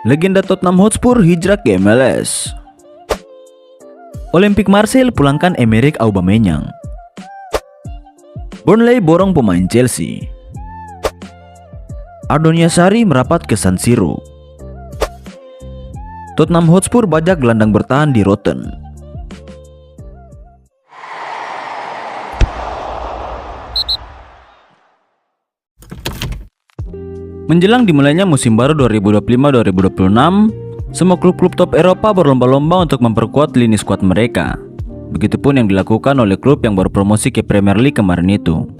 Legenda Tottenham Hotspur hijrah ke MLS. Olympique Marseille pulangkan Emerick Aubameyang. Burnley borong pemain Chelsea. Ardonia Sari merapat ke San Siro. Tottenham Hotspur bajak gelandang bertahan di Rotten. Menjelang dimulainya musim baru 2025-2026, semua klub-klub top Eropa berlomba-lomba untuk memperkuat lini skuad mereka. Begitupun yang dilakukan oleh klub yang baru promosi ke Premier League kemarin itu.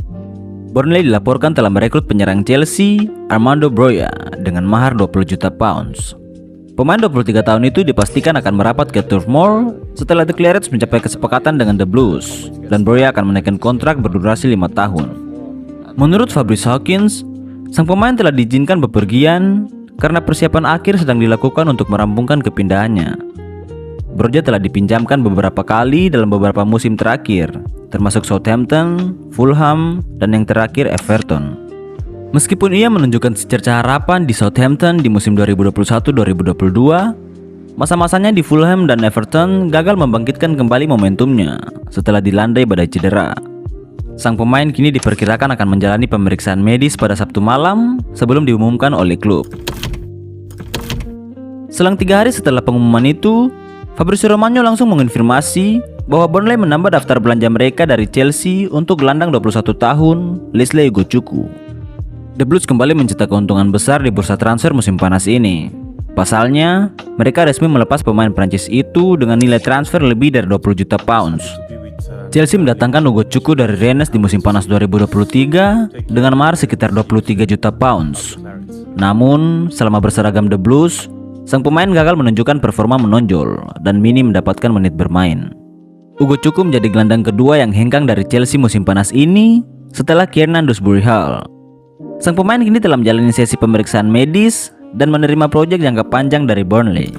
Burnley dilaporkan telah merekrut penyerang Chelsea, Armando Broja, dengan mahar 20 juta pounds. Pemain 23 tahun itu dipastikan akan merapat ke Turf Moor setelah The Clarets mencapai kesepakatan dengan The Blues, dan Broja akan menaikkan kontrak berdurasi 5 tahun. Menurut Fabrice Hawkins, sang pemain telah diizinkan bepergian karena persiapan akhir sedang dilakukan untuk merampungkan kepindahannya. Broja telah dipinjamkan beberapa kali dalam beberapa musim terakhir, termasuk Southampton, Fulham, dan yang terakhir Everton. Meskipun ia menunjukkan secercah harapan di Southampton di musim 2021-2022, masa-masanya di Fulham dan Everton gagal membangkitkan kembali momentumnya setelah dilandai badai cedera. Sang pemain kini diperkirakan akan menjalani pemeriksaan medis pada Sabtu malam sebelum diumumkan oleh klub. Selang 3 hari setelah pengumuman itu, Fabrizio Romano langsung mengonfirmasi bahwa Burnley menambah daftar belanja mereka dari Chelsea untuk gelandang 21 tahun Lesley Ugochukwu. The Blues kembali mencetak keuntungan besar di bursa transfer musim panas ini. Pasalnya, mereka resmi melepas pemain Prancis itu dengan nilai transfer lebih dari 20 juta pounds. Chelsea mendatangkan Ugochukwu dari Rennes di musim panas 2023 dengan mahar sekitar 23 juta pounds. Namun, selama berseragam The Blues, sang pemain gagal menunjukkan performa menonjol dan minim mendapatkan menit bermain. Ugochukwu menjadi gelandang kedua yang hengkang dari Chelsea musim panas ini setelah Kiernan Dewsbury Hall. Sang pemain kini telah menjalani sesi pemeriksaan medis dan menerima proyek jangka panjang dari Burnley.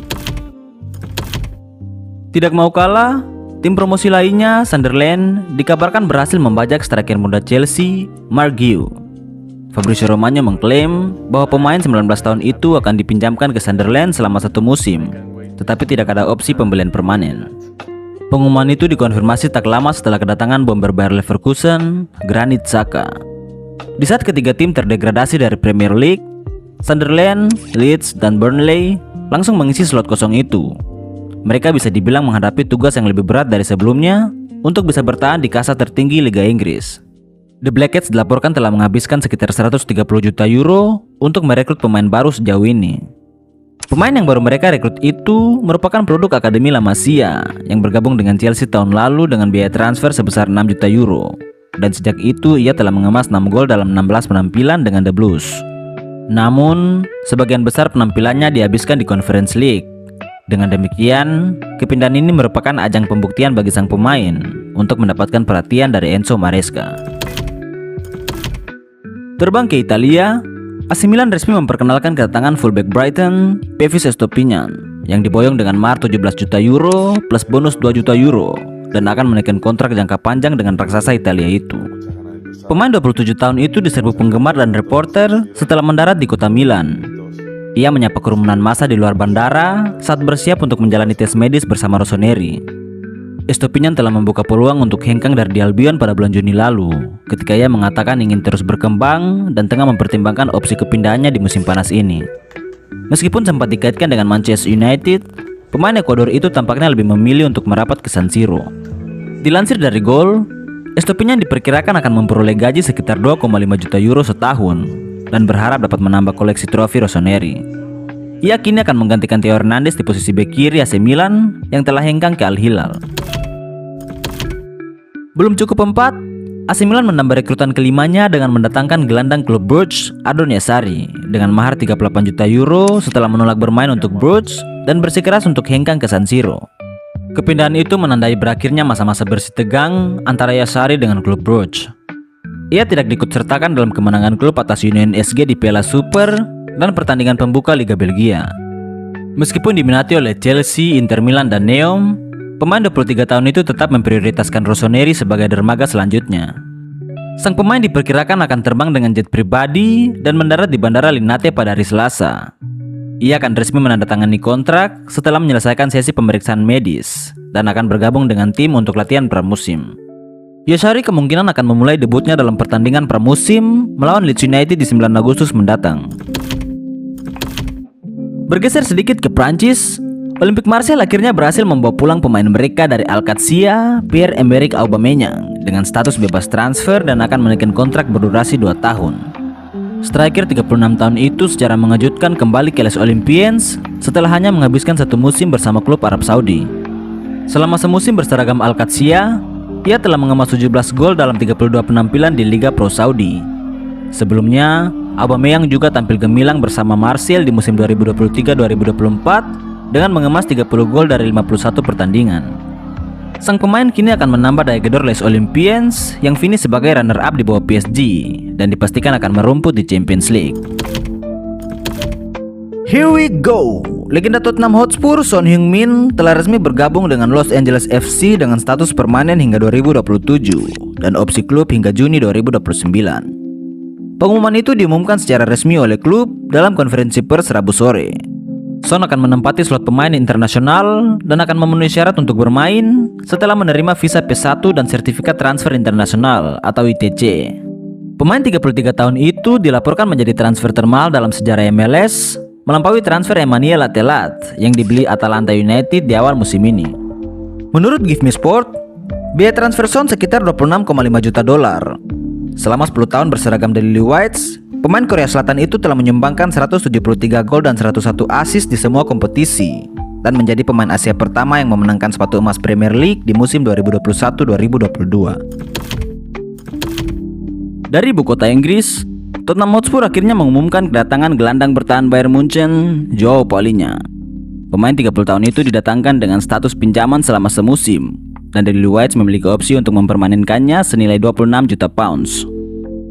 Tidak mau kalah, tim promosi lainnya, Sunderland, dikabarkan berhasil membajak striker muda Chelsea, Mark Guehi. Fabrizio Romano mengklaim bahwa pemain 19 tahun itu akan dipinjamkan ke Sunderland selama 1 musim, tetapi tidak ada opsi pembelian permanen. Pengumuman itu dikonfirmasi tak lama setelah kedatangan bomber Bayer Leverkusen, Granit Xhaka. Di saat ketiga tim terdegradasi dari Premier League, Sunderland, Leeds, dan Burnley langsung mengisi slot kosong itu. Mereka bisa dibilang menghadapi tugas yang lebih berat dari sebelumnya untuk bisa bertahan di kasta tertinggi Liga Inggris. The Blackcats dilaporkan telah menghabiskan sekitar 130 juta euro untuk merekrut pemain baru sejauh ini. Pemain yang baru mereka rekrut itu merupakan produk Akademi La Masia yang bergabung dengan Chelsea tahun lalu dengan biaya transfer sebesar 6 juta euro. Dan sejak itu ia telah mengemas 6 gol dalam 16 penampilan dengan The Blues. Namun, sebagian besar penampilannya dihabiskan di Conference League. Dengan demikian, kepindahan ini merupakan ajang pembuktian bagi sang pemain untuk mendapatkan perhatian dari Enzo Maresca. Terbang ke Italia, AC Milan resmi memperkenalkan kedatangan fullback Brighton, Pevis Estupiñán, yang diboyong dengan mahar 17 juta euro plus bonus 2 juta euro dan akan menaikkan kontrak jangka panjang dengan raksasa Italia itu. Pemain 27 tahun itu diserbu penggemar dan reporter setelah mendarat di kota Milan. Ia menyapa kerumunan massa di luar bandara saat bersiap untuk menjalani tes medis bersama Rossoneri. Estupiñán telah membuka peluang untuk hengkang dari Albion pada bulan Juni lalu, ketika ia mengatakan ingin terus berkembang dan tengah mempertimbangkan opsi kepindahannya di musim panas ini. Meskipun sempat dikaitkan dengan Manchester United, pemain Ekuador itu tampaknya lebih memilih untuk merapat ke San Siro. Dilansir dari Goal, Estupiñán diperkirakan akan memperoleh gaji sekitar 2,5 juta euro setahun dan berharap dapat menambah koleksi trofi Rossoneri. Ia kini akan menggantikan Theo Hernandez di posisi bek kiri AC Milan yang telah hengkang ke Al Hilal. Belum cukup 4, AC Milan menambah rekrutan kelimanya dengan mendatangkan gelandang klub Bruges, Ardonia Sari, dengan mahar 38 juta euro setelah menolak bermain untuk Bruges dan bersikeras untuk hengkang ke San Siro. Kepindahan itu menandai berakhirnya masa-masa bersih tegang antara Yasari dengan klub Bruges. Ia tidak diikutsertakan dalam kemenangan klub atas Union SG di Piala Super dan pertandingan pembuka Liga Belgia. Meskipun diminati oleh Chelsea, Inter Milan, dan Neom, pemain 23 tahun itu tetap memprioritaskan Rossoneri sebagai dermaga selanjutnya. Sang pemain diperkirakan akan terbang dengan jet pribadi dan mendarat di Bandara Linate pada hari Selasa. Ia akan resmi menandatangani kontrak setelah menyelesaikan sesi pemeriksaan medis dan akan bergabung dengan tim untuk latihan pramusim. Yoshihari kemungkinan akan memulai debutnya dalam pertandingan pramusim melawan Leeds United di 9 Agustus mendatang. Bergeser sedikit ke Prancis, Olympique Marseille akhirnya berhasil membawa pulang pemain mereka dari Alcatia, Pierre-Emerick Aubameyang, dengan status bebas transfer dan akan menaikkan kontrak berdurasi 2 tahun. Striker 36 tahun itu secara mengejutkan kembali ke Les Olympiens setelah hanya menghabiskan 1 musim bersama klub Arab Saudi. Selama semusim berseragam Alcatia, ia telah mengemas 17 gol dalam 32 penampilan di Liga Pro Saudi. Sebelumnya, Aubameyang juga tampil gemilang bersama Marseille di musim 2023-2024 dengan mengemas 30 gol dari 51 pertandingan. Sang pemain kini akan menambah daya gedor Les Olympiens yang finish sebagai runner-up di bawah PSG dan dipastikan akan merumput di Champions League. Here we go! Legenda Tottenham Hotspur Son Heung-min telah resmi bergabung dengan Los Angeles FC dengan status permanen hingga 2027 dan opsi klub hingga Juni 2029. Pengumuman itu diumumkan secara resmi oleh klub dalam konferensi pers Rabu sore. Son akan menempati slot pemain internasional dan akan memenuhi syarat untuk bermain setelah menerima visa P1 dan sertifikat transfer internasional atau ITC. Pemain 33 tahun itu dilaporkan menjadi transfer termahal dalam sejarah MLS, melampaui transfer Emmanuel Latelat yang dibeli Atalanta United di awal musim ini. Menurut Give Me Sport, biaya transfer Son sekitar $26,5 juta. Selama 10 tahun berseragam dari Lily Whites, pemain Korea Selatan itu telah menyumbangkan 173 gol dan 101 assist di semua kompetisi dan menjadi pemain Asia pertama yang memenangkan sepatu emas Premier League di musim 2021-2022. Dari ibu kota Inggris, Tottenham Hotspur akhirnya mengumumkan kedatangan gelandang bertahan Bayern Munchen, Joao Paulinho. Pemain 30 tahun itu didatangkan dengan status pinjaman selama semusim, dan Daily Whites memiliki opsi untuk mempermanenkannya senilai 26 juta pounds.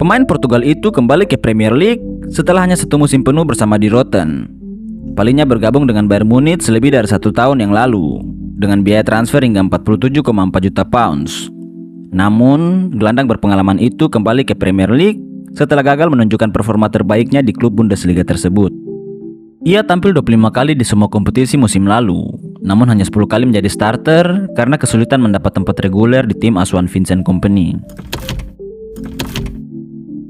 Pemain Portugal itu kembali ke Premier League setelah hanya 1 musim penuh bersama di Rotten. Paulinho bergabung dengan Bayern Munich selebih dari 1 tahun yang lalu, dengan biaya transfer hingga 47,4 juta pounds. Namun, gelandang berpengalaman itu kembali ke Premier League setelah gagal menunjukkan performa terbaiknya di klub Bundesliga tersebut. Ia tampil 25 kali di semua kompetisi musim lalu, namun hanya 10 kali menjadi starter karena kesulitan mendapat tempat reguler di tim asuhan Vincent Kompany.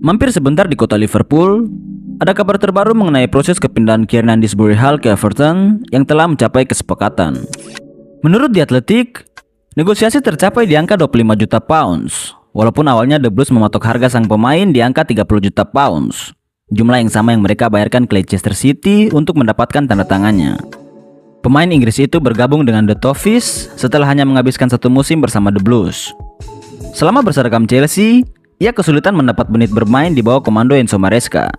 Mampir sebentar di kota Liverpool, ada kabar terbaru mengenai proses kepindahan Kiernan Disbury Hall ke Everton yang telah mencapai kesepakatan. Menurut The Athletic, negosiasi tercapai di angka 25 juta pounds, walaupun awalnya The Blues mematok harga sang pemain di angka 30 juta pounds. Jumlah yang sama yang mereka bayarkan ke Leicester City untuk mendapatkan tanda tangannya. Pemain Inggris itu bergabung dengan The Toffees setelah hanya menghabiskan 1 musim bersama The Blues. Selama berseragam Chelsea, ia kesulitan mendapat menit bermain di bawah komando Enzo Maresca.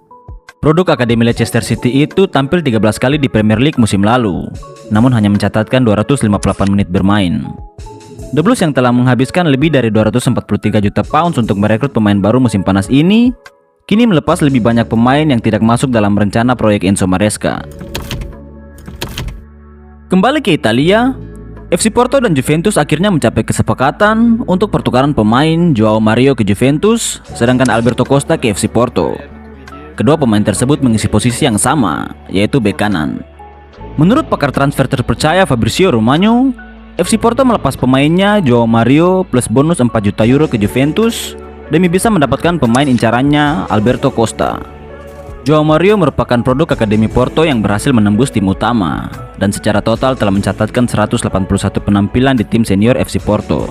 Produk Akademi Leicester City itu tampil 13 kali di Premier League musim lalu, namun hanya mencatatkan 258 menit bermain. The Blues yang telah menghabiskan lebih dari 243 juta pounds untuk merekrut pemain baru musim panas ini, kini melepas lebih banyak pemain yang tidak masuk dalam rencana proyek Enzo Maresca. Kembali ke Italia, FC Porto dan Juventus akhirnya mencapai kesepakatan untuk pertukaran pemain Joao Mario ke Juventus, sedangkan Alberto Costa ke FC Porto. Kedua pemain tersebut mengisi posisi yang sama, yaitu bek kanan. Menurut pakar transfer terpercaya Fabrizio Romano, FC Porto melepas pemainnya Joao Mario plus bonus 4 juta euro ke Juventus demi bisa mendapatkan pemain incarannya Alberto Costa. Joao Mario merupakan produk Akademi Porto yang berhasil menembus tim utama dan secara total telah mencatatkan 181 penampilan di tim senior FC Porto.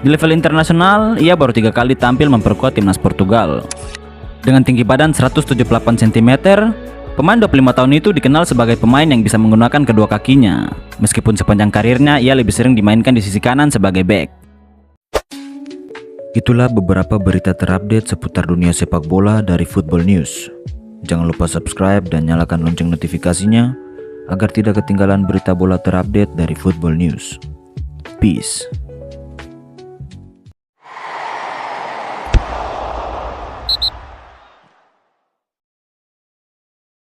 Di level internasional, ia baru 3 kali tampil memperkuat timnas Portugal. Dengan tinggi badan 178 cm, pemain 25 tahun itu dikenal sebagai pemain yang bisa menggunakan kedua kakinya, meskipun sepanjang karirnya ia lebih sering dimainkan di sisi kanan sebagai bek. Itulah beberapa berita terupdate seputar dunia sepak bola dari Football News. Jangan lupa subscribe dan nyalakan lonceng notifikasinya agar tidak ketinggalan berita bola terupdate dari Football News. Peace.